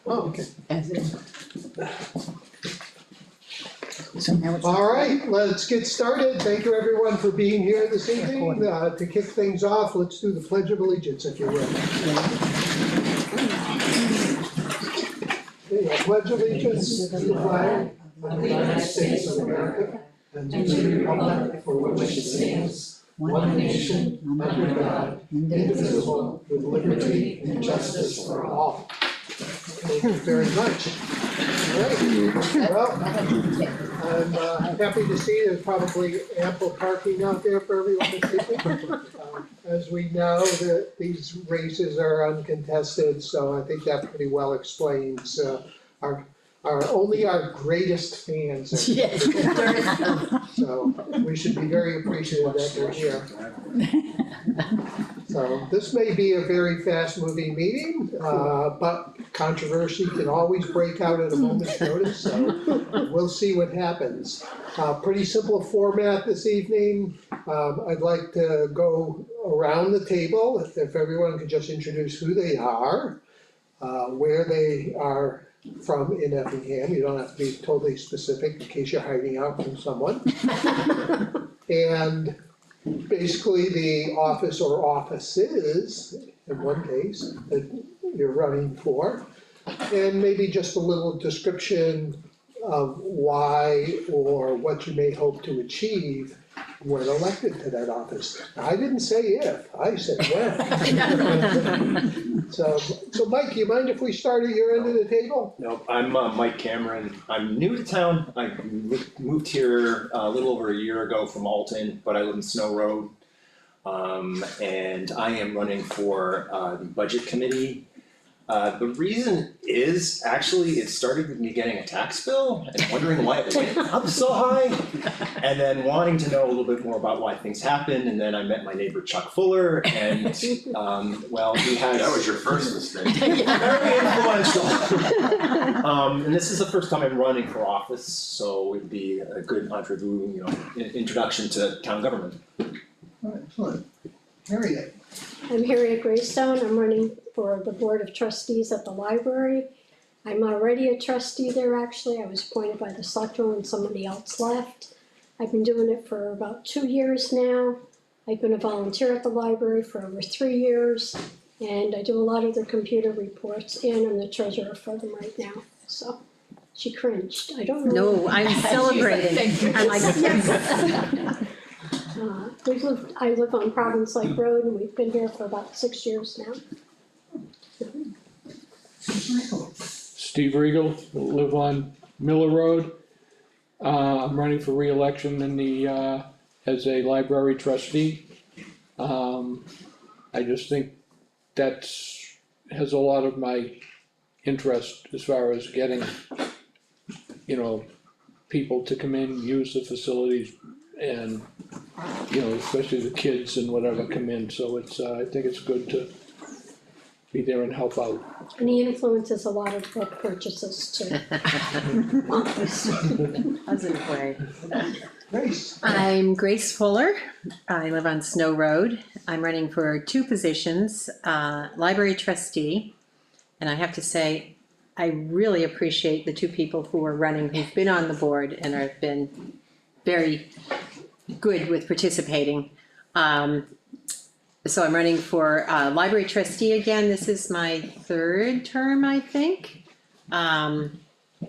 Oh, okay. As in. So now it's. All right, let's get started. Thank you everyone for being here this evening. To kick things off, let's do the Pledge of Allegiance, if you will. Okay, I pledge allegiance to the flag of the United States of America and to the republic for which it stands, one nation, under God, indivisible, with liberty and justice for all. Thank you very much. All right, well, I'm happy to see there's probably ample parking out there for everyone to take. As we know, these races are uncontested, so I think that pretty well explains only our greatest fans are here. So we should be very appreciative that they're here. So this may be a very fast-moving meeting, but controversy can always break out at a moment's notice, so we'll see what happens. Pretty simple format this evening. I'd like to go around the table, if everyone could just introduce who they are, where they are from in Effingham. You don't have to be totally specific in case you're hiding out from someone. And basically the office or offices, in one case, that you're running for. And maybe just a little description of why or what you may hope to achieve when elected to that office. I didn't say if, I said when. So Mike, you mind if we start at your end of the table? No, I'm Mike Cameron. I'm new to town. I moved here a little over a year ago from Alton, but I live in Snow Road. And I am running for the budget committee. The reason is actually it started with me getting a tax bill and wondering why it went up so high, and then wanting to know a little bit more about why things happened. And then I met my neighbor Chuck Fuller, and well, he has. That was your first mistake. Very influential. And this is the first time I'm running for office, so it'd be a good introduction to town government. Excellent. Harriet. I'm Harriet Greystone. I'm running for the Board of Trustees at the library. I'm already a trustee there, actually. I was appointed by the selectmen when somebody else left. I've been doing it for about 2 years now. I've been a volunteer at the library for over 3 years, and I do a lot of the computer reports, and I'm the treasurer for them right now. So she cringed. I don't know. No, I'm celebrating. I'm like, yes. I live on Province Lake Road, and we've been here for about 6 years now. Steve Regal, live on Miller Road. I'm running for re-election in the, as a library trustee. I just think has a lot of my interest as far as getting, people to come in, use the facilities, and, especially the kids and whatever come in, so it's, I think it's good to be there and help out. And he influences a lot of book purchases too. Positive way. Grace. I'm Grace Fuller. I live on Snow Road. I'm running for 2 positions, library trustee. And I have to say, I really appreciate the 2 people who are running, who've been on the board and have been very good with participating. So I'm running for library trustee again. This is my 3rd term, I think. And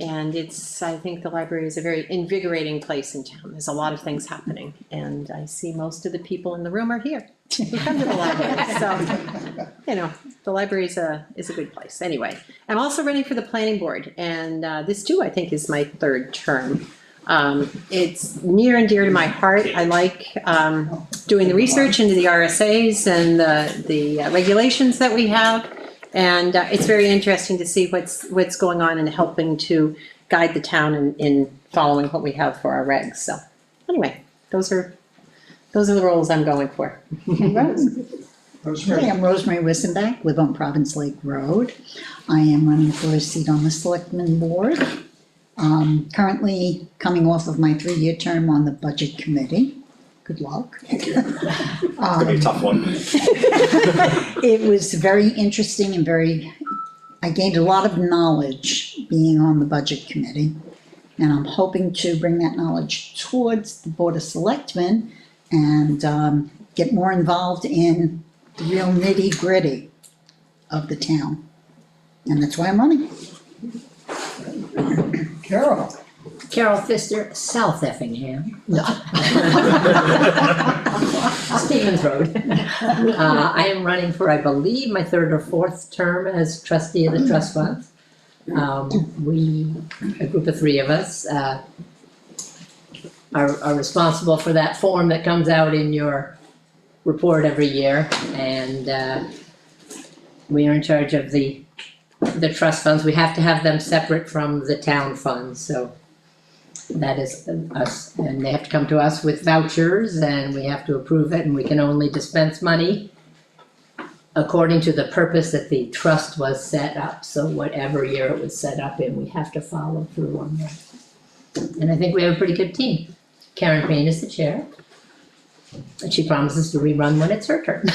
I think the library is a very invigorating place in town. There's a lot of things happening, and I see most of the people in the room are here who come to the library. So, the library is a good place. Anyway, I'm also running for the planning board, and this too, I think, is my 3rd term. It's near and dear to my heart. I like doing the research into the RSAs and the regulations that we have. And it's very interesting to see what's going on and helping to guide the town in following what we have for our regs. So anyway, those are the roles I'm going for. And Rose. Hi, I'm Rosemary Wissenbach, live on Province Lake Road. I am running for a seat on the Selectmen Board. Currently coming off of my 3-year term on the Budget Committee. Good luck. It's gonna be a tough one. It was very interesting and very I gained a lot of knowledge being on the budget committee. And I'm hoping to bring that knowledge towards the Board of Selectmen and get more involved in the real nitty gritty of the town. And that's why I'm running. Carol? Carol Pfister, South Effingham. No. Stevens Road. I am running for, I believe, my third or fourth term as trustee of the trust funds. We, a group of three of us, are responsible for that form that comes out in your report every year. And we are in charge of the trust funds. We have to have them separate from the town funds, so that is us. And they have to come to us with vouchers and we have to approve it, and we can only dispense money according to the purpose that the trust was set up. So whatever year it was set up in, we have to follow through on that. And I think we have a pretty good team. Karen Payne is the chair. And she promises to rerun when it's her turn.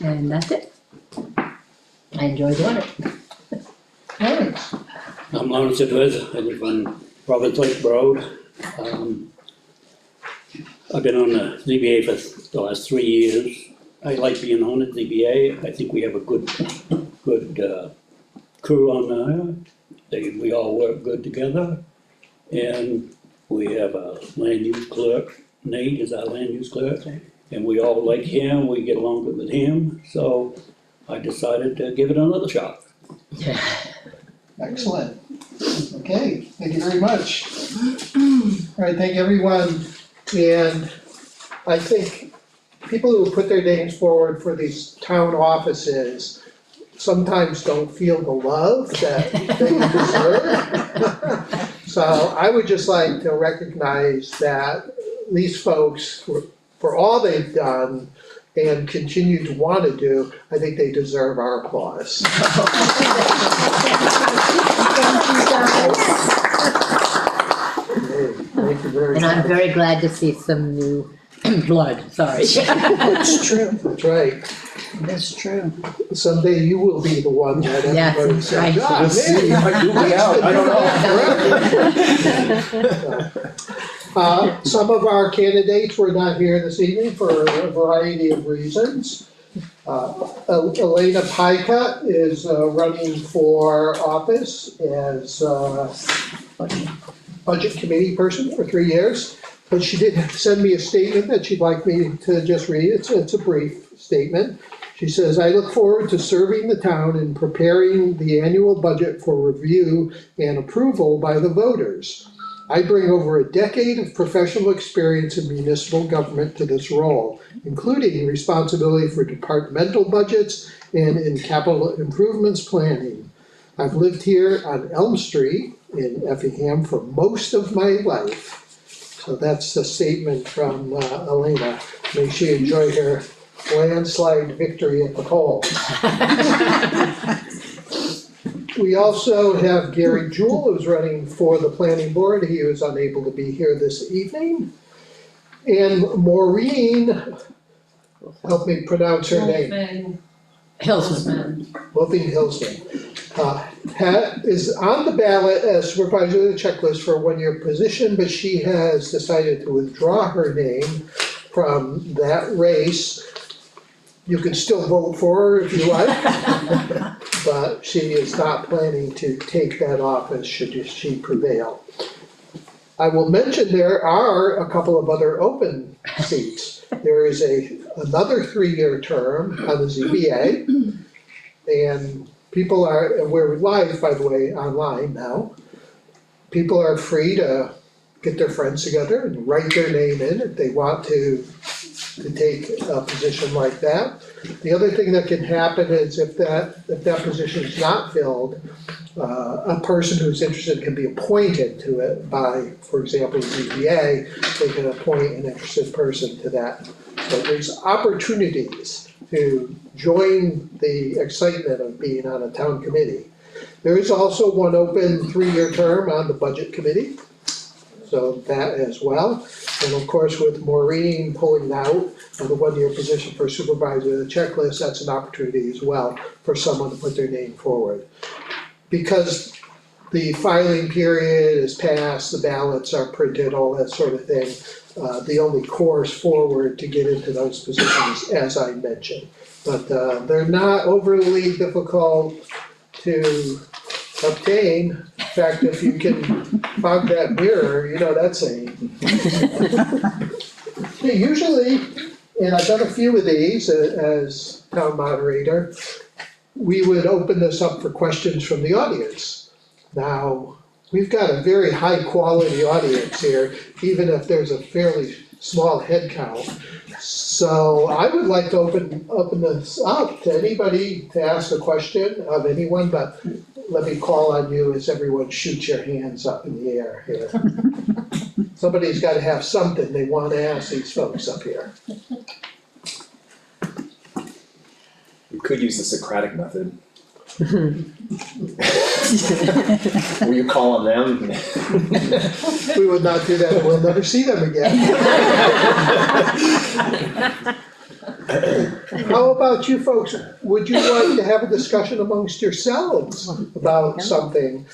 And that's it. I enjoy doing it. Alright, I'm Lawrence Edwards, I live on Province Lake Road. I've been on the ZBA for the last 3 years. I like being on the ZBA, I think we have a good crew on there. We all work good together. And we have a land use clerk, Nate is our land use clerk. And we all like him, we get along good with him, so I decided to give it another shot. excellent. Okay, thank you very much. Alright, thank everyone, and I think people who put their names forward for these town offices sometimes don't feel the love that they deserve. So I would just like to recognize that these folks, for all they've done and continue to want to do, I think they deserve our applause. Thank you very much. And I'm very glad to see some new blood, sorry. It's true, That's right. it's true. Someday you will be the one that Yes, everybody that's says, right. ah, maybe You might boot me out, I don't know. Some of our candidates were not here this evening for a variety of reasons. Elena Pica is running for office as budget committee person for 3 years. But she did send me a statement that she'd like me to just read. It's a brief statement. She says, "I look forward to serving the town and preparing the annual budget for review and approval by the voters. I bring over a decade of professional experience in municipal government to this role, including responsibility for departmental budgets and in capital improvements planning. I've lived here on Elm Street in Effingham for most of my life." So that's the statement from Elena. May she enjoy her landslide victory at the poll. We also have Gary Jewell, who's running for the planning board. He was unable to be here this evening. And Maureen, help me pronounce her name. Hillsman. Wolfing Hillsman, is on the ballot as supervisor of the checklist for a one-year position, but she has decided to withdraw her name from that race. You can still vote for her if you like, but she is not planning to take that office should she prevail. I will mention there are a couple of other open seats. There is another 3-year term on the ZBA, and people are, we're live, by the way, online now. People are free to get their friends together and write their name in if they want to take a position like that. The other thing that can happen is if that position is not filled, a person who's interested can be appointed to it by, for example, the ZBA, they can appoint an interested person to that. So there's opportunities to join the excitement of being on a town committee. There is also one open 3-year term on the budget committee. so that as well. And of course, with Maureen pulling out of the one-year position for supervisor of the checklist, that's an opportunity as well for someone to put their name forward. Because the filing period is passed, the ballots are printed, all that sort of thing. The only course forward to get into those positions, as I mentioned. But they're not overly difficult to obtain. In fact, if you can fog that mirror, you know that's a. Usually, and I've done a few of these as town moderator, we would open this up for questions from the audience. Now, we've got a very high quality audience here, even if there's a fairly small head count. So I would like to open this up to anybody to ask a question of anyone, but let me call on you as everyone shoots your hands up in the air here. Somebody's gotta have something they wanna ask these folks up here. We could use the Socratic method. Will you call on them? We would not do that, and we'll never see them again. How about you folks, would you like to have a discussion amongst yourselves about something?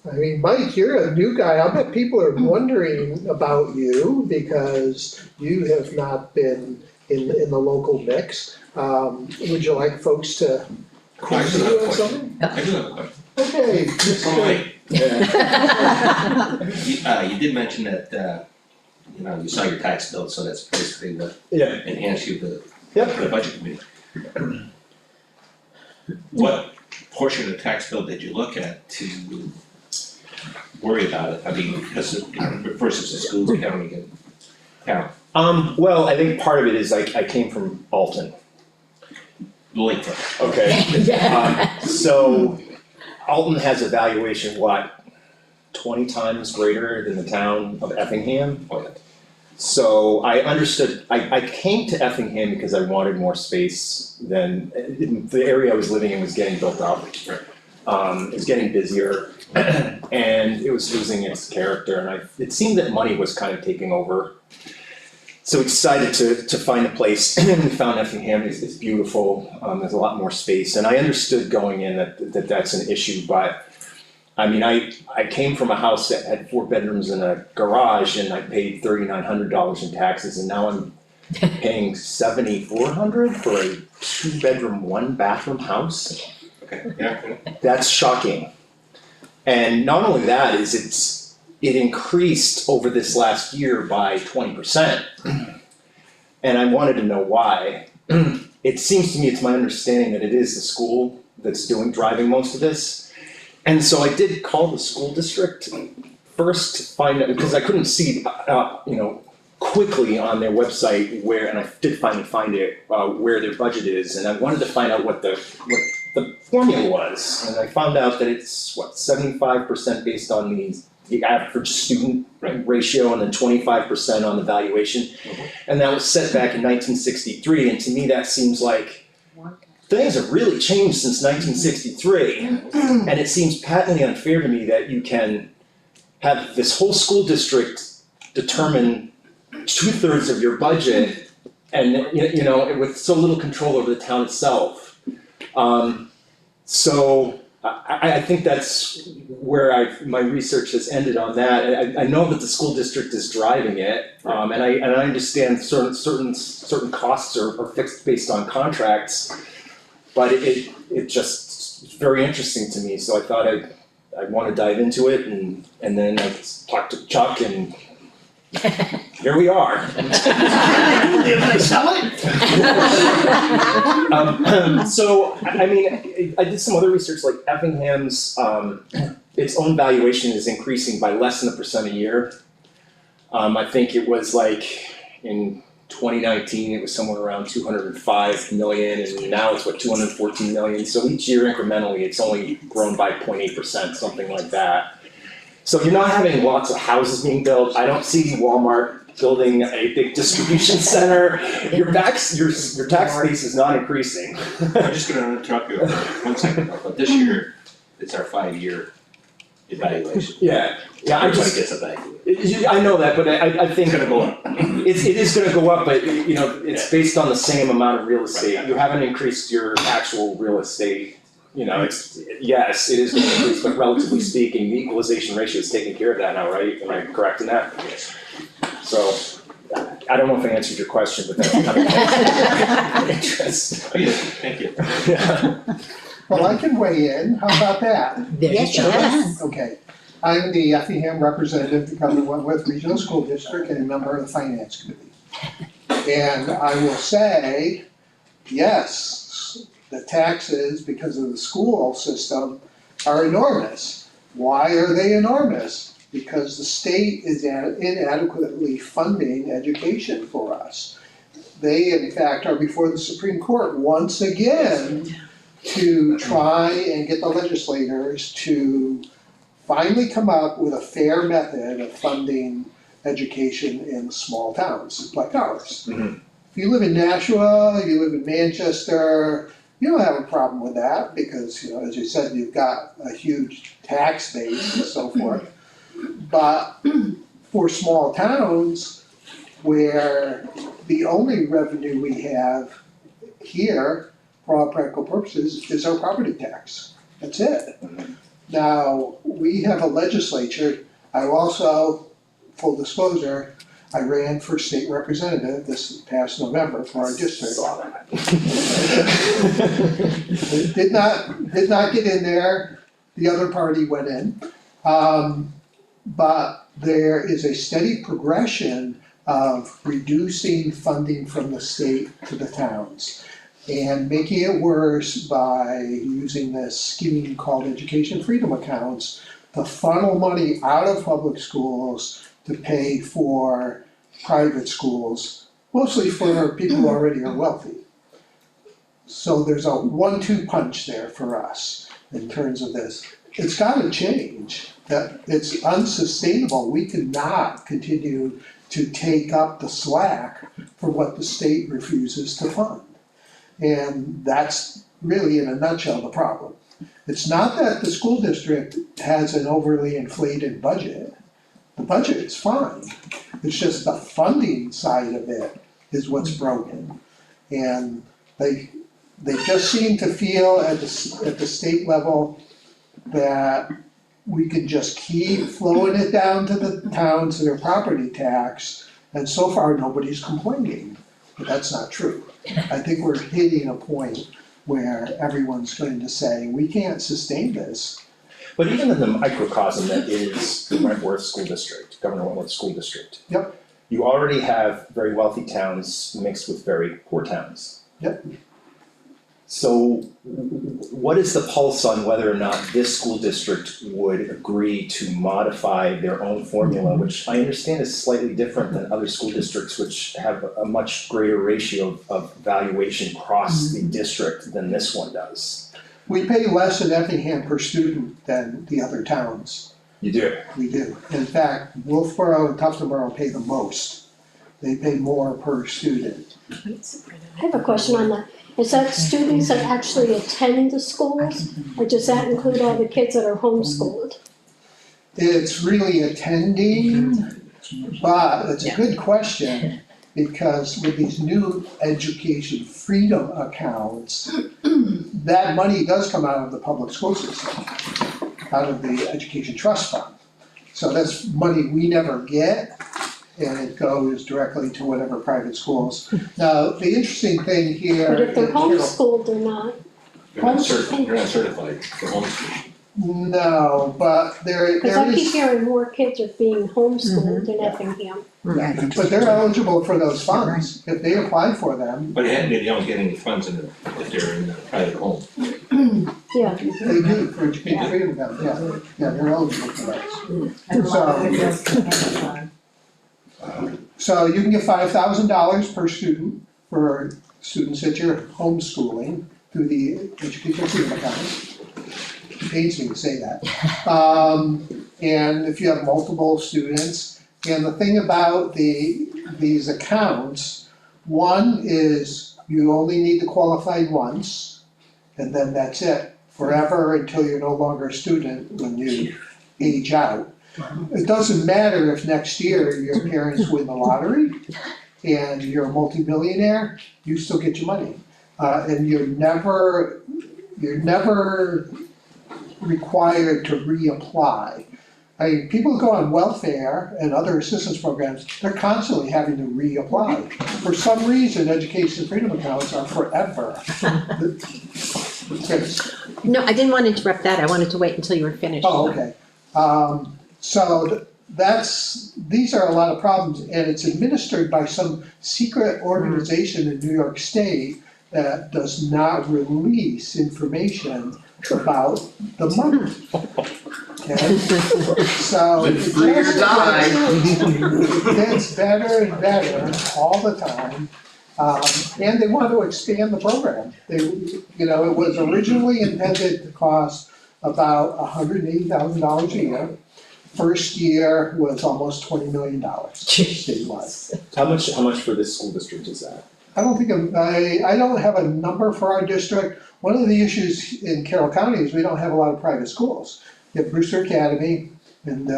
I mean, Mike, you're a new guy, I bet people are wondering about you because you have not been in the local mix. Would you like folks to quiz you on something? I do have a question. Okay, So Mr. you did mention that, you saw your tax bill, so that's basically what Yeah, enhanced you the yep. budget committee. What portion of the tax bill did you look at to worry about it? I mean, because versus the schools counting and count, Well, I think part of it is I came from Alton, Lakefront. okay? So Alton has a valuation, what, 20 times greater than the town of Effingham? Oh, yeah. So I understood, I came to Effingham because I wanted more space than, the area I was living in was getting built up. Right. It was getting busier and it was losing its character and it seemed that money was kind of taking over. So we decided to find a place and we found Effingham, it's beautiful, there's a lot more space. And I understood going in that that's an issue, but I mean, I came from a house that had 4 bedrooms and a garage and I paid $3,900 in taxes and now I'm paying $7,400 for a 2-bedroom, 1-bathroom house. Okay, yeah, That's shocking. And not only that is it increased over this last year by 20%. And I wanted to know why. It seems to me, it's my understanding that it is the school that's driving most of this. And so I did call the school district first to find out, because I couldn't see, quickly on their website where, and I did finally find it, where their budget is, and I wanted to find out what the formula was. And I found out that it's, 75% based on the average student ratio and then 25% on the valuation. And that was set back in 1963, and to me that seems like things have really changed since 1963. And it seems patently unfair to me that you can have this whole school district determine 2/3 of your budget and, with so little control over the town itself. So I think that's where my research has ended on that. I know that the school district is driving it, and I understand certain costs are fixed based on contracts, but it just it's very interesting to me. So I thought I'd want to dive into it, and then I talked to Chuck, and here we are. So, I mean, I did some other research, like Effingham's, its own valuation is increasing by less than 1% a year. I think it was like, in 2019, it was somewhere around 205 million, and now it's 214 million. So each year incrementally, it's only grown by 0.8%, something like that. So you're not having lots of houses being built. I don't see Walmart building a big distribution center. Your tax base is not increasing. I'm just gonna interrupt you for 1 second, but this year, it's our 5-year evaluation. Yeah, I Everybody just, gets evaluated. I know that, but I think. It's gonna go up. It is gonna go up, but you know, it's based on the same amount of real estate, Right. you haven't increased your actual real estate. You know, it's, yes, it is gonna increase, but relatively speaking, the equalization ratio is taking care of that now, right? Am I correct in that? Yes. So, I don't know if I answered your question, but that's kind of interest. Oh, yeah, thank you. Yeah. Well, I can weigh in, how about that? There Yes, you you go. can. Okay, I'm the Effingham representative to Governor Wentworth Regional School District and a member of the Finance Committee. And I will say, yes, the taxes, because of the school system, are enormous. Why are they enormous? Because the state is inadequately funding education for us. They, in fact, are before the Supreme Court once again to try and get the legislators to finally come up with a fair method of funding education in small towns like ours. Mhm. If you live in Nashua, you live in Manchester, you don't have a problem with that because, you know, as you said, you've got a huge tax base and so forth. But for small towns where the only revenue we have here, for all practical purposes, is our property tax. That's it. Now, we have a legislature, I also, full disclosure, I ran for state representative this past November for our district. Did not get in there, the other party went in. But there is a steady progression of reducing funding from the state to the towns. And making it worse by using this scheme called education freedom accounts to funnel money out of public schools to pay for private schools, mostly for people who already are wealthy. So there's a 1-2 punch there for us in terms of this. It's gotta change, that it's unsustainable, we cannot continue to take up the slack for what the state refuses to fund. And that's really, in a nutshell, the problem. It's not that the school district has an overly inflated budget. The budget is fine. It's just the funding side of it is what's broken. And they just seem to feel at the state level that we can just keep flowing it down to the towns and their property tax, and so far, nobody's complaining. But that's not true. I think we're hitting a point where everyone's going to say, we can't sustain this. But even in the microcosm that is the Wentworth School District, Governor Wentworth School District. Yep. You already have very wealthy towns mixed with very poor towns. Yep. So what is the pulse on whether or not this school district would agree to modify their own formula, which I understand is slightly different than other school districts which have a much greater ratio of valuation across the district than this one does? We pay less in Effingham per student than the other towns. You do? We do. In fact, Wolfboro and Tuftonboro pay the most. They pay more per student. I have a question on that. Is that students that actually attend the schools, or does that include all the kids that are homeschooled? It's really attending, but it's a good question, because with these new education freedom accounts, that money does come out of the public school system, out of the education trust fund. So that's money we never get, and it goes directly to whatever private schools. Now, the interesting thing here. But if they're you know, homeschooled, they're not. You're not certified for homeschool. No, but there Because I keep is, hearing more kids are being homeschooled in Effingham. Yeah, I think but they're eligible for those funds, if they apply for them, But you don't get any funds if they're in a private home. Yeah, they do for education freedom accounts, yeah, they're eligible for those. So you can get $5,000 per student for students that you're homeschooling through the education freedom account. It pains me to say that. And if you have multiple students, and the thing about these accounts, one is you only need to qualify once, and then that's it, forever until you're no longer a student when you age out. It doesn't matter if next year your parents win the lottery and you're a multimillionaire, you still get your money. And you're never required to reapply. I mean, people who go on welfare and other assistance programs, they're constantly having to reapply. For some reason, education freedom accounts are forever. Yes. No, I didn't want to interrupt that, I wanted to wait until you were finished. Oh, okay. So these are a lot of problems, and it's administered by some secret organization in New York State that does not release information about the money. Okay, so it Live free or die. gets better and better all the time. And they want to expand the program. It was originally intended to cost about $180,000 a year. First year was almost $20 million statewide. How much for this school district is that? I don't have a number for our district. One of the issues in Carroll County is we don't have a lot of private schools. You have Brewster Academy and,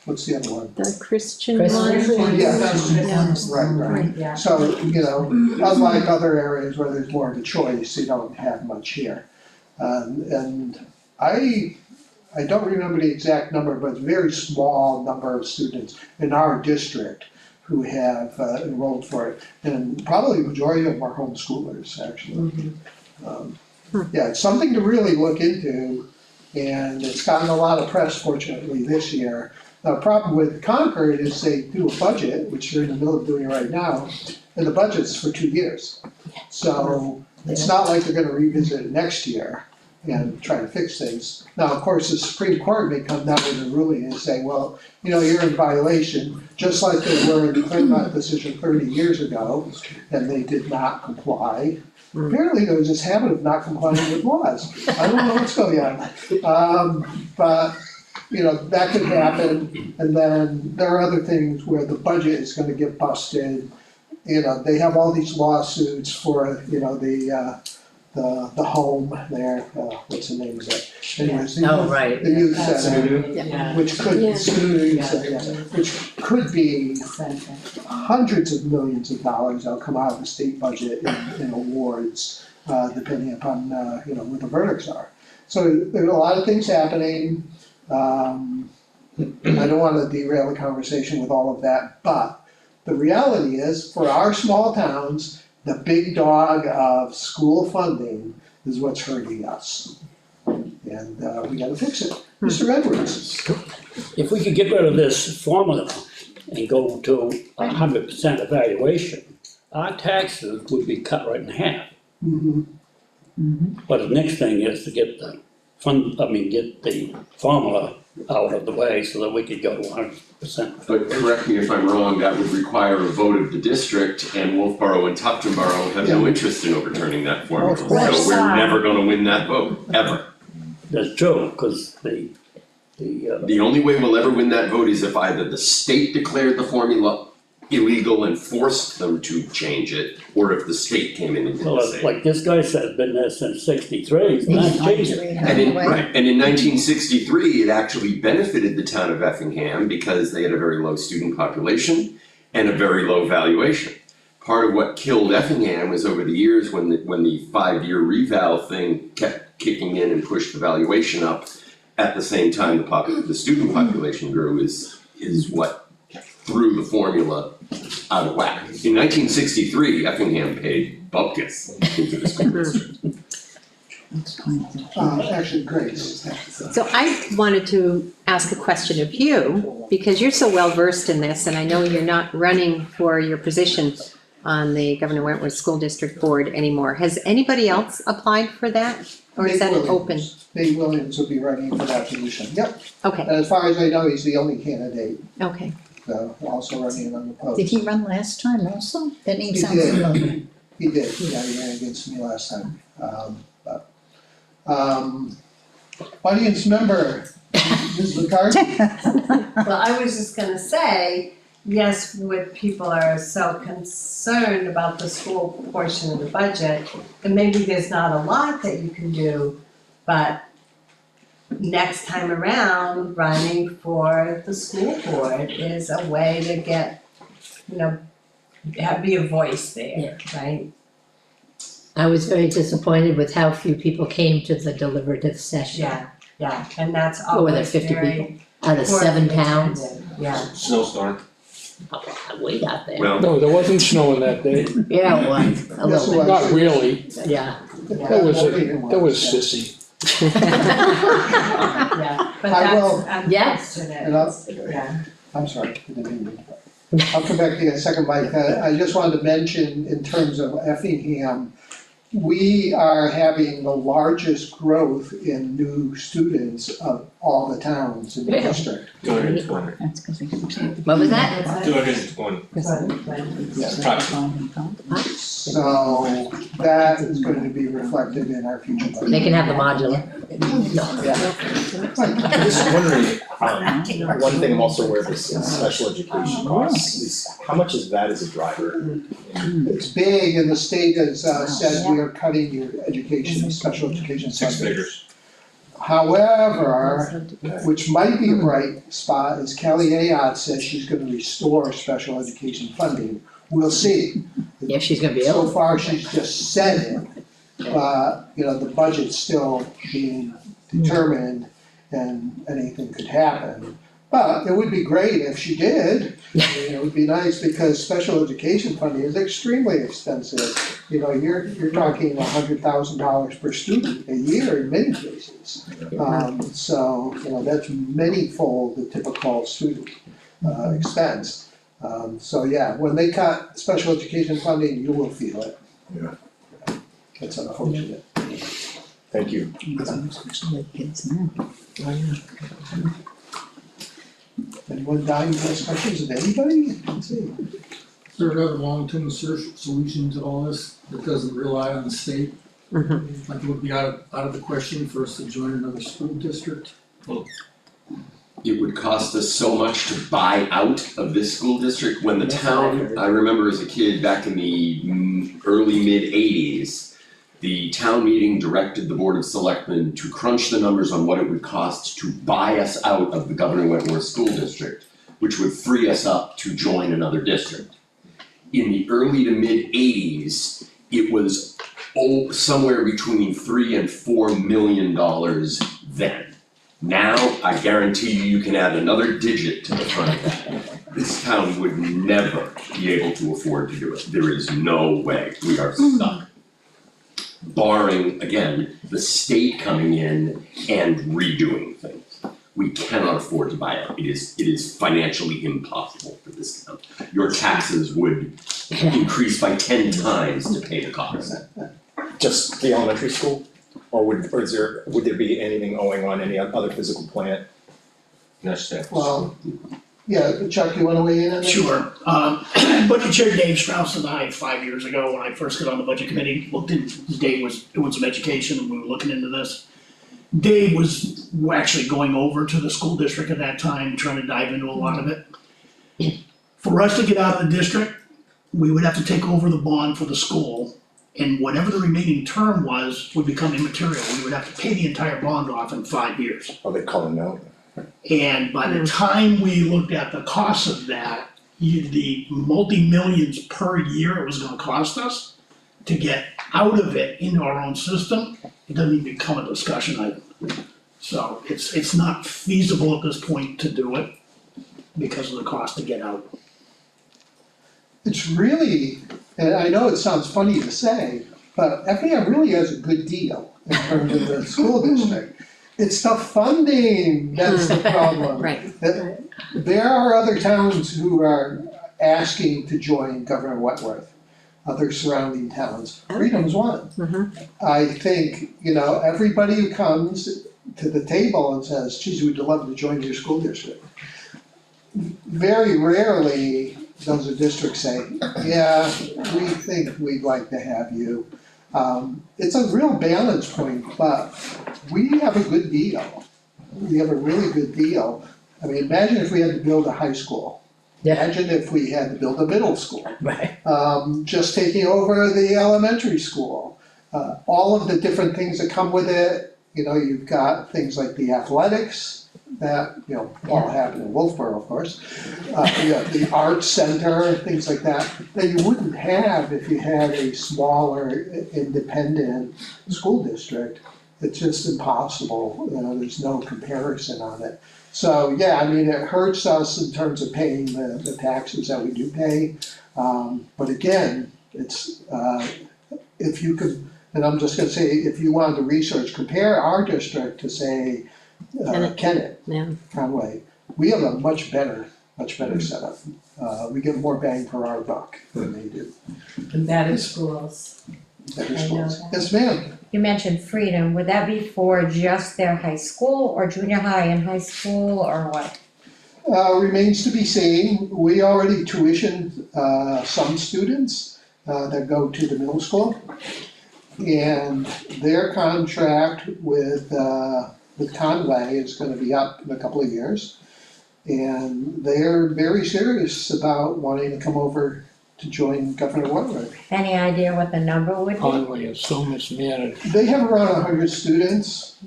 what's the other one? The Christian Christian. one? Yeah, right. Yeah. So, unlike other areas where there's more of a choice, you don't have much here. And I don't remember the exact number, but it's a very small number of students in our district who have enrolled for it. And probably the majority of them are homeschoolers, actually. Yeah, it's something to really look into, and it's gotten a lot of press fortunately this year. The problem with Concord is they do a budget, which they're in the middle of doing right now, and the budget's for 2 years. So it's not like they're gonna revisit it next year and try to fix things. Now, of course, the Supreme Court may come down with a ruling and say, well, you're in violation, just like they were in the Claremont decision 30 years ago, and they did not comply. Apparently, there was this habit of not complying with laws. I don't know what's going on. But, that could happen, and then there are other things where the budget is gonna get busted. They have all these lawsuits for, the home there, what's the name of it? Anyways, Oh, right. The youth center, Yeah. which could, Yeah. which could be hundreds of millions of dollars that'll come out of the state budget in awards, depending upon, what the verdicts are. So there are a lot of things happening. I don't wanna derail the conversation with all of that, but the reality is, for our small towns, the big dog of school funding is what's hurting us. And we gotta fix it. Mr. Edwards? If we could get rid of this formula and go to 100% evaluation, our taxes would be cut right in half. But the next thing is to get the get the formula out of the way so that we could go to 100%. But correct me if I'm wrong, that would require a vote of the district, and Wolfboro and Tufton Borough have no interest in overturning that formula. Of course. So we're never gonna win that vote, ever. That's true, cause the The only way we'll ever win that vote is if either the state declared the formula illegal and forced them to change it, or if the state came in and did well, the same. like this guy said, been there since '63, he's not changing it. And in 1963, it actually benefited the town of Effingham because they had a very low student population and a very low valuation. Part of what killed Effingham was over the years when the 5-year reval thing kept kicking in and pushed the valuation up. At the same time, the student population grew is what threw the formula out of whack. In 1963, Effingham paid bupkis into the school district. Actually, Grace. So I wanted to ask a question of you, because you're so well versed in this, and I know you're not running for your position on the Governor Wentworth School District Board anymore. Has anybody else applied for that, or is that an open? Nate Williams will be running for that position, yep. Okay, And as far as I know, he's the only candidate, okay. also running unopposed. Did he run last time also? That name He sounds did. familiar. He did, yeah, he ran against me last time. Audience member, Ms. McCarthy? Well, I was just gonna say, yes, what people are so concerned about the school portion of the budget, and maybe there's not a lot that you can do, but next time around, running for the school board is a way to get, be a voice there, right? I was very disappointed with how few people came to the deliberative session. Yeah, and that's What were there, always 50 very Out of 7 poorly towns, attended. Yeah. Snowstorm. way out there. Well, No, there wasn't snow on that day, Yeah, it was, a Yes, little it bit, not really, yeah. that was sissy. Yeah, but I will- that's Yes. unfortunate. And I'll- Yeah. I'm sorry, I didn't mean to. I'll come back to you in a second, Mike. I just wanted to mention in terms of Effingham, we are having the largest growth in new students of all the towns in the Yeah. district. 220. That's because they keep saying. What was that? 220. So that is going to be reflected in our future budget. They can have the modular. I'm just wondering, one thing I'm also aware of is special education costs, is how much is that as a driver? It's big, and the state has said we are cutting your education, special education Six funding. figures. However, which might be a bright spot, is Kelly Ayotte says she's gonna restore special education funding. We'll see. Yeah, she's gonna be So able. far, she's just said it, but, the budget's still being determined and anything could happen. But it would be great if she did. It would be nice because special education funding is extremely expensive. You're talking $100,000 per student a year in many cases. So, that's many-fold the typical student, expense. So yeah, when they cut special education funding, you will feel it. Yeah. It's unfortunate. Thank you. Kids now. Anyone dying to ask questions of anybody? Let's see. Is there another long-term solution to all this that doesn't rely on the state? Like it would be out of the question for us to join another school district? it would cost us so much to buy out of this school district when the town, I remember as a kid back in the early mid-80s, the town meeting directed the Board of Selectmen to crunch the numbers on what it would cost to buy us out of the Governor Wentworth School District, which would free us up to join another district. In the early to mid-80s, it was somewhere between $3 and $4 million then. Now, I guarantee you can add another digit to the front. This town would never be able to afford to do it. There is no way. We are stuck. Barring, again, the state coming in and redoing things. We cannot afford to buy out. It is financially impossible for this town. Your taxes would increase by 10 times to pay the cost. Just the elementary school? Or would there be anything owing on any other physical plant? That's it. Well, yeah, Chuck, you wanna weigh in on that? Sure, Budget Chair Dave Strauss and I, 5 years ago, when I first got on the budget committee, looked in, Dave was doing some education and we were looking into this. Dave was actually going over to the school district at that time, trying to dive into a lot of it. For us to get out of the district, we would have to take over the bond for the school, and whatever the remaining term was would become immaterial. We would have to pay the entire bond off in 5 years. Oh, they call it no? And by the time we looked at the cost of that, the multi-millions per year it was gonna cost us to get out of it into our own system, it doesn't even become a discussion item. So it's not feasible at this point to do it because of the cost to get out. It's really, and I know it sounds funny to say, but FAM really has a good deal in terms of the school district. It's the funding that's the problem. Right. There are other towns who are asking to join Governor Wentworth, other surrounding towns. Freedom's one. I think, everybody who comes to the table and says, geez, we'd love to join your school district. Very rarely does a district say, yeah, we think we'd like to have you. It's a real balance point, but we have a good deal. We have a really good deal. I mean, imagine if we had to build a high school. Yeah. Imagine if we had to build a middle school. Right. Just taking over the elementary school. All of the different things that come with it, you've got things like the athletics that, all happen in Wolfboro, of course. You have the arts center, things like that you wouldn't have if you had a smaller independent school district. It's just impossible, there's no comparison on it. So, yeah, I mean, it hurts us in terms of paying the taxes that we do pay. But again, it's, if you could, and I'm just gonna say, if you wanted to research, compare our district to say, Kennett, Yeah. Conway, we have a much better setup. We get more bang for our buck than they do. And better schools. Better I know schools. that. Yes, ma'am. You mentioned Freedom, would that be for just their high school or junior high and high school or what? Remains to be seen. We already tuition, some students, that go to the middle school. And their contract with Conway is gonna be up in a couple of years. And they're very serious about wanting to come over to join Governor Whitmer. Any idea what the number would be? Conway is so mismanaged. They have around 100 students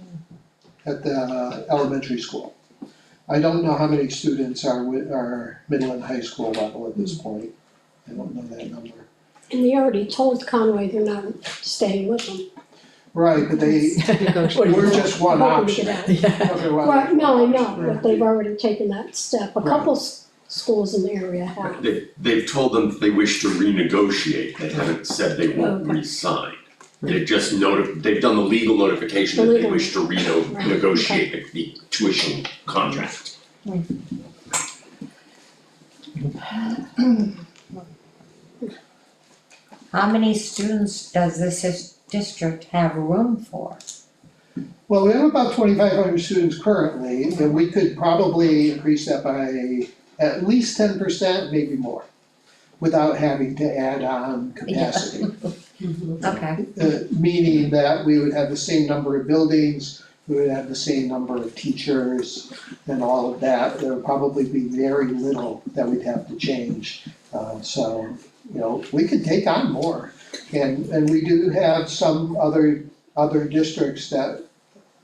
at the elementary school. I don't know how many students are middle and high school level at this point. I don't know that number. And they already told Conway they're not staying with them. Right, but we're just one Hoping to option. get out. Okay, well, Right, no, I know, but they've already taken that step. A couple schools in the area have. They've told them that they wish to renegotiate, they haven't said they won't Okay. re-sign. They've just they've done the legal notification that they Legal. wish to renegotiate the tuition contract. How many students does this district have room for? Well, we have about 2,500 students currently, and we could probably increase that by at least 10%, maybe more, without having to add on capacity. Okay, Meaning that we would have the same number of buildings, we would have the same number of teachers and all of that. There would probably be very little that we'd have to change. So, we could take on more. And we do have some other districts that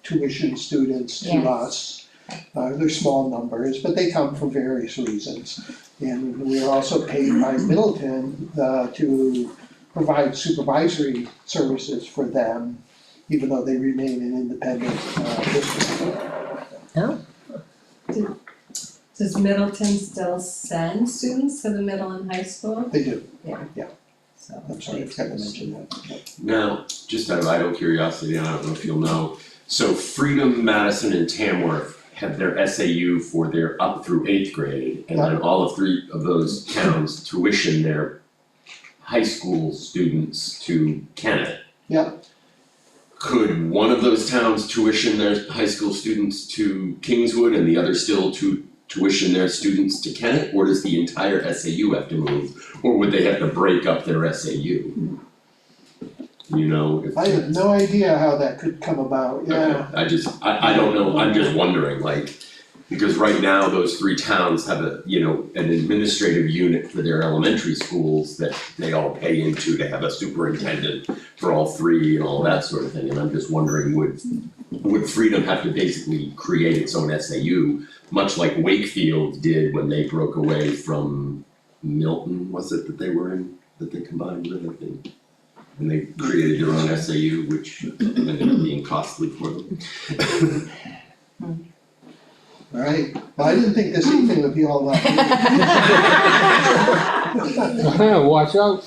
tuition students to Yes. us. They're small numbers, but they come for various reasons. And we're also paid by Middleton to provide supervisory services for them, even though they remain an independent district. Does Middleton still send students to the middle and high school? They do, So I'm sorry, I forgot to mention that. Now, just out of idle curiosity, I don't know if you'll know, so Freedom, Madison, and Tamworth have their SAU for their up through 8th grade, and then all of 3 of those towns tuition their high school students to Kennett. Yep. Could one of those towns tuition their high school students to Kingswood and the other still tuition their students to Kennett, or does the entire SAU have to move, or would they have to break up their SAU? If. I have no idea how that could come about, yeah. Okay, I don't know, I'm just wondering, because right now, those 3 towns have an administrative unit for their elementary schools that they all pay into to have a superintendent for all 3 and all that sort of thing, and I'm just wondering, would Freedom have to basically create its own SAU, much like Wakefield did when they broke away from Milton, was it that they were in, that they combined with, I think? And they created their own SAU, which ended up being costly for them. Right, well, I didn't think this evening would be all that. Watch out.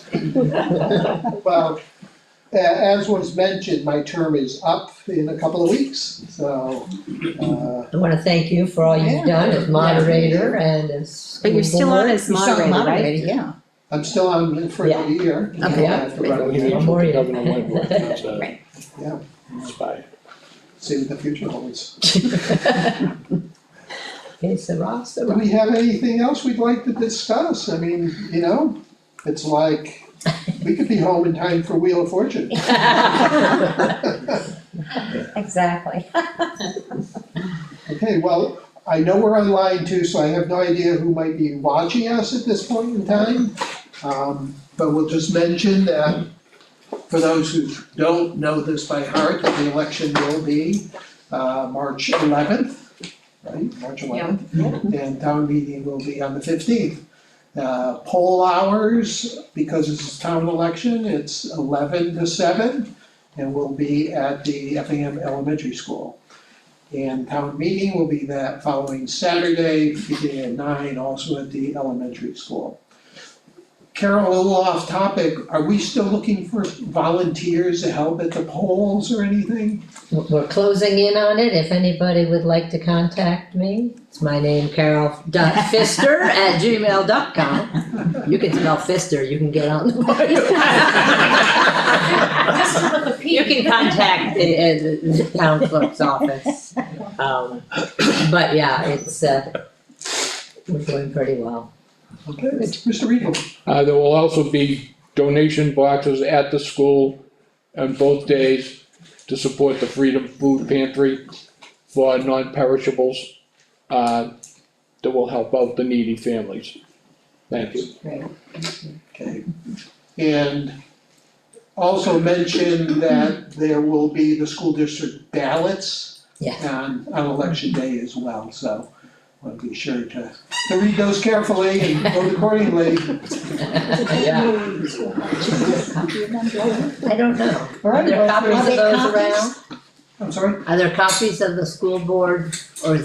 Well, as was mentioned, my term is up in a couple of weeks, so, I wanna thank you for all you've done as moderator and as But you're still on as You're still moderator, right? moderated, yeah. I'm still on for another year. Okay. I have to run We need again. for Governor Wentworth, that's Right. Yeah. spy. See what the future holds. Okay, so Ross, Do we have anything else we'd like to discuss? I mean, it's like, we could be home in time for Wheel of Fortune. exactly. Okay, well, I know we're online too, so I have no idea who might be watching us at this point in time. But we'll just mention that for those who don't know this by heart, that the election will be March 11th, right, March 11th. And town meeting will be on the 15th. Poll hours, because it's a town election, it's 11 to 7, and will be at the Effingham Elementary School. And town meeting will be that following Saturday, beginning at 9, also at the elementary school. Carol, a little off topic, are we still looking for volunteers to help at the polls or anything? We're closing in on it, if anybody would like to contact me, it's my name, carol.pfister@gmail.com. You can spell Fister, you can get on the board. You can contact the town clerk's office. But yeah, it's, we're doing pretty well. Okay, Mr. Rico. There will also be donation boxes at the school on both days to support the Freedom Food Pantry for non-perishables, that will help out the needy families. Thank you. Okay. And also mention that there will be the school district ballots Yes. on election day as well, so want to be sure to read those carefully and vote accordingly. Yeah. I don't know. All right, Are there well, copies are of there those around? I'm sorry, Are there copies of the school board or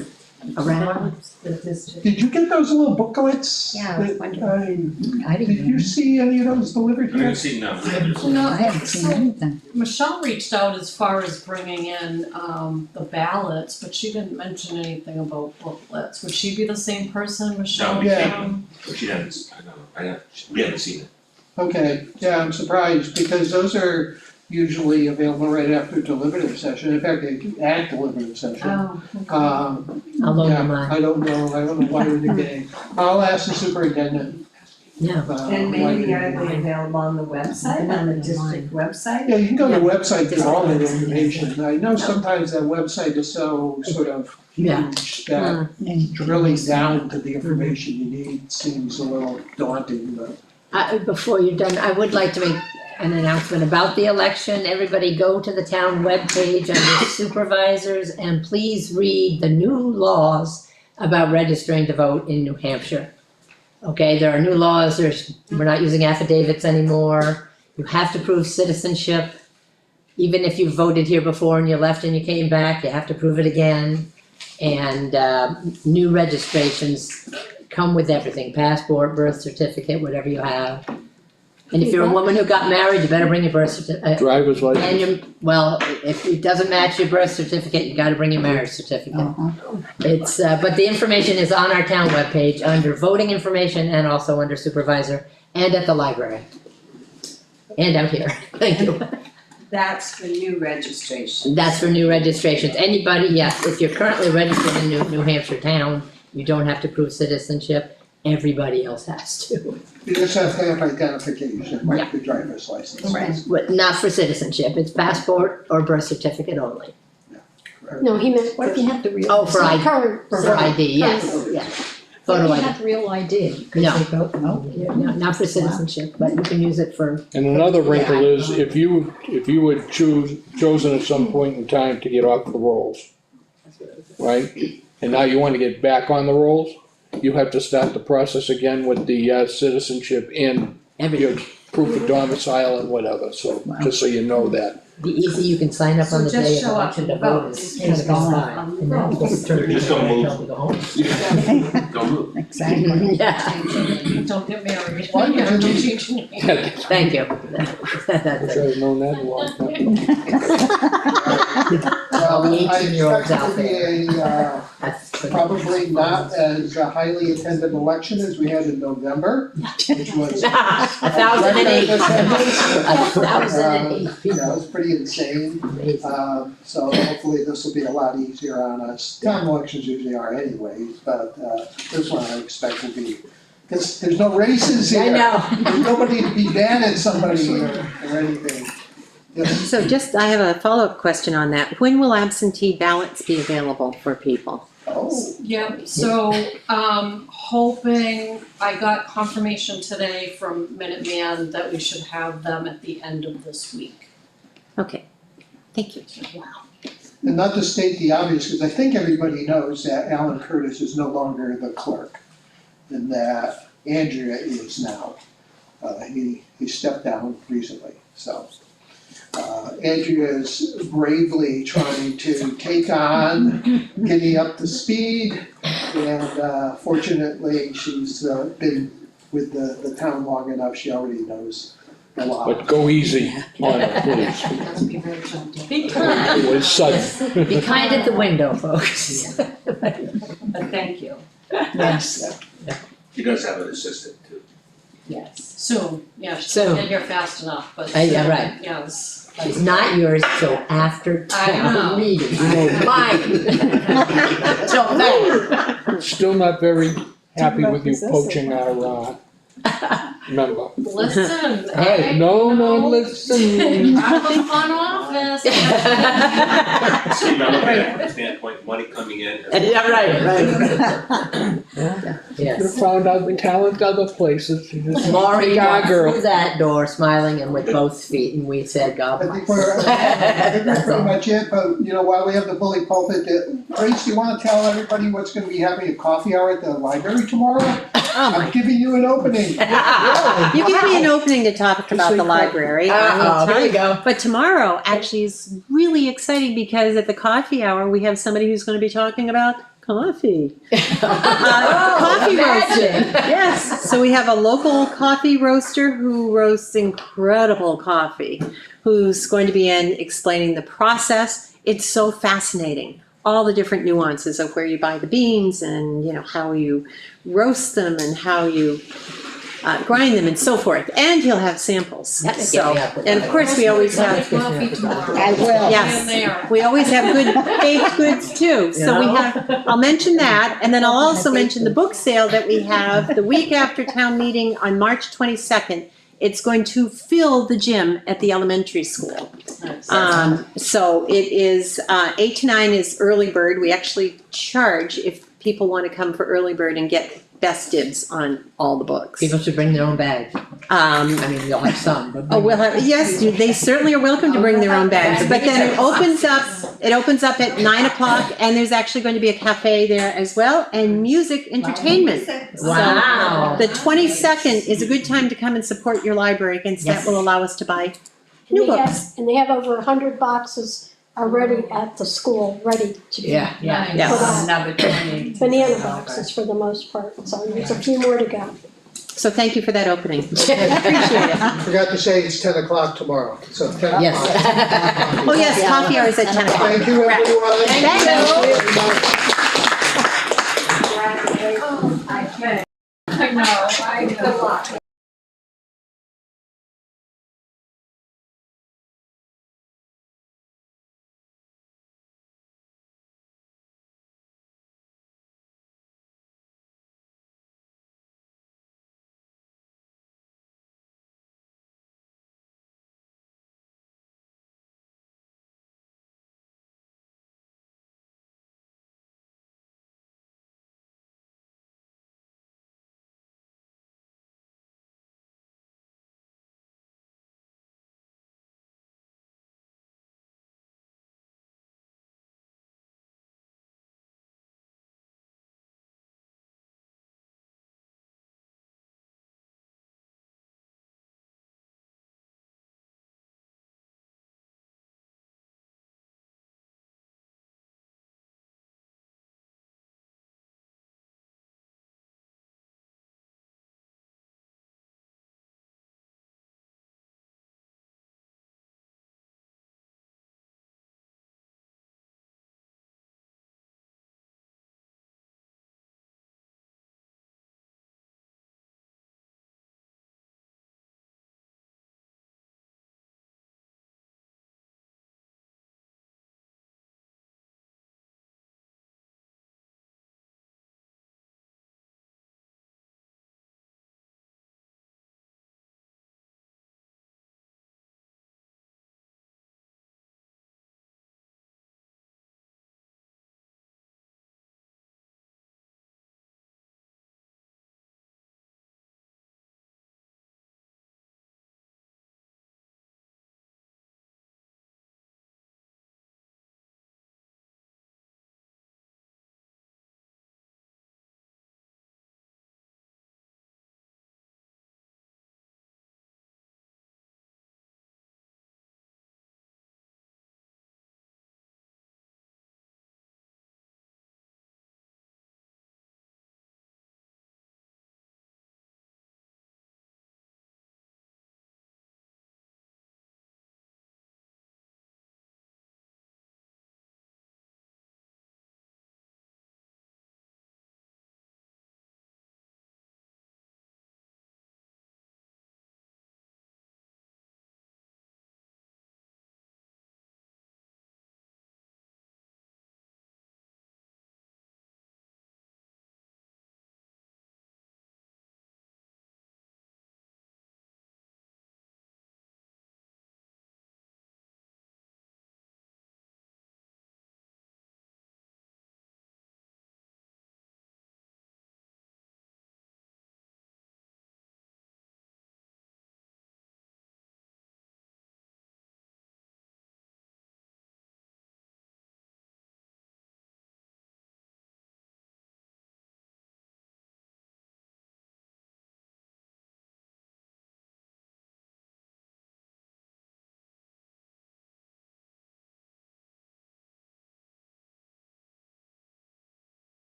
around? did you get those little booklets? Yeah, I was that wondering. I Did didn't, you see any of those delivered I here? haven't seen none. I haven't seen anything. Michelle reached out as far as bringing in the ballots, but she didn't mention anything about booklets. Would she be the same person, Michelle? Yeah. She doesn't, we haven't seen it. Okay, yeah, I'm surprised, because those are usually available right after deliberative session, in fact, they do at deliberative session. Oh, okay. I'll loan Yeah, them mine. I don't know why we're getting, I'll ask the superintendent. Yeah. And why maybe we- are they available on the website, on the district website? Yeah, you can go to the website for all that information, I know sometimes that website is so sort of Yeah. huge that drilling down to the information you need seems a little daunting, but. Before you're done, I would like to make an announcement about the election. Everybody go to the town webpage under supervisors and please read the new laws about registering to vote in New Hampshire. Okay, there are new laws, we're not using affidavits anymore. You have to prove citizenship. Even if you voted here before and you left and you came back, you have to prove it again. And new registrations come with everything, passport, birth certificate, whatever you have. And if you're a woman who got married, you better bring your birth certificate. Driver's license. And well, if it doesn't match your birth certificate, you gotta bring your marriage certificate. It's, but the information is on our town webpage under voting information and also under supervisor and at the library. And out here, thank you. That's for new registration. That's for new registrations. Anybody, yes, if you're currently registered in New Hampshire town, you don't have to prove citizenship. Everybody else has to. You just have to have identification, like the driver's license. But not for citizenship. It's passport or birth certificate only. No, he meant. What if you have the real? Oh, for ID, Current. for ID, yes, yes. Photo What if ID. you have real ID? Could No. they vote? No. No, not for citizenship, but you can use it for, And another wrinkle is if you had chosen at some point in time to get off the rolls, right? And now you wanna get back on the rolls, you have to start the process again with the citizenship and your everything. proof of domicile and whatever, so just so you know that. Be easy, you can sign up on the So just day of show up election to and vote. vote. It's kind of gone by. And now you just turn Just don't around and move. tell them to go home. Don't move. Exactly. Yeah, Don't get married. Why would you Don't need- change your name. thank you. Wish I had known that a long time. Well, the I 18-year-olds expect out it to be That's pretty- probably not as a highly attended election as we had in November, which was. 1,008. 1,008 Yeah, people. it was pretty insane, Amazing. so hopefully this will be a lot easier on us. Town elections usually are anyways, but, this one I expect will be, because there's no races here. I know. There's nobody to be mad at somebody or anything. Yes. So just, I have a follow-up question on that. When will absentee ballots be available for people? Oh, Yep, so, hoping, I got confirmation today from Minuteman that we should have them at the end of this week. Okay, thank you. and not to state the obvious, because I think everybody knows that Alan Curtis is no longer the clerk, and that Andrea is now. He stepped down recently, so. Andrea is bravely trying to take on getting up to speed, and fortunately, she's been with the town long enough, she already knows a lot. But go easy on it, please. Let's be very gentle. Be It kind, was sudden. be kind at the window, folks. But thank you. Yes. He does have an assistant too. Yes. Soon, yeah, she Soon. didn't get here fast enough, but. Yeah, right. Yes. She's not yours till after I know. town meeting. Mine. Till then. Still not very happy with you poaching our, member. Listen, Hey, No, listen. I have a fun office. Steve, I look at it from the standpoint, money coming in. Yeah, right. Could've Yes. found out the talent other places, you just Maureen take our walked girl. through that door smiling and with both feet, and we said, God I bless. think we're That's pretty all. much it, but you know, while we have the bully pulpit, Grace, you wanna tell everybody what's gonna be having a coffee hour at the library tomorrow? I'm giving you an opening. You give me an opening to talk about the library, I will Uh-oh, tell here you. we go. But tomorrow actually is really exciting because at the coffee hour, we have somebody who's gonna be talking about coffee. Coffee roasting, yes. So we have a local coffee roaster who roasts incredible coffee, who's going to be in explaining the process. It's so fascinating, all the different nuances of where you buy the beans and, you know, how you roast them and how you grind them and so forth. And he'll have samples. That would get So, me up with and of that. course, we always have. Coffee tomorrow. I will. Yes. In there. We always have good baked goods too, so we have, I'll mention that, and then I'll also mention the book sale that we have the week after town meeting on March 22nd. It's going to fill the gym at the elementary school. So it is, 8 to 9 is early bird, we actually charge if people wanna come for early bird and get best dibs on all the books. People should bring their own bags. I mean, you'll have some, but. Oh, we'll have, yes, they certainly are welcome to bring their own bags, but then it opens up at 9 o'clock, and there's actually going to be a cafe there as well, and music entertainment. Wow. So, the 22nd is a good time to come and support your library, against that Yes. will allow us to buy And new they have- books. And they have over 100 boxes already at the school, ready to be. Yeah. Yes. Another 20. Banana boxes for the most part, so there's a few more to go. So thank you for that opening. Appreciate it. Forgot to say it's 10 o'clock tomorrow, so 10 o'clock. Yes. Oh, yes, coffee hour is at 10 o'clock. Thank you, everyone. Thank you. I know, good luck.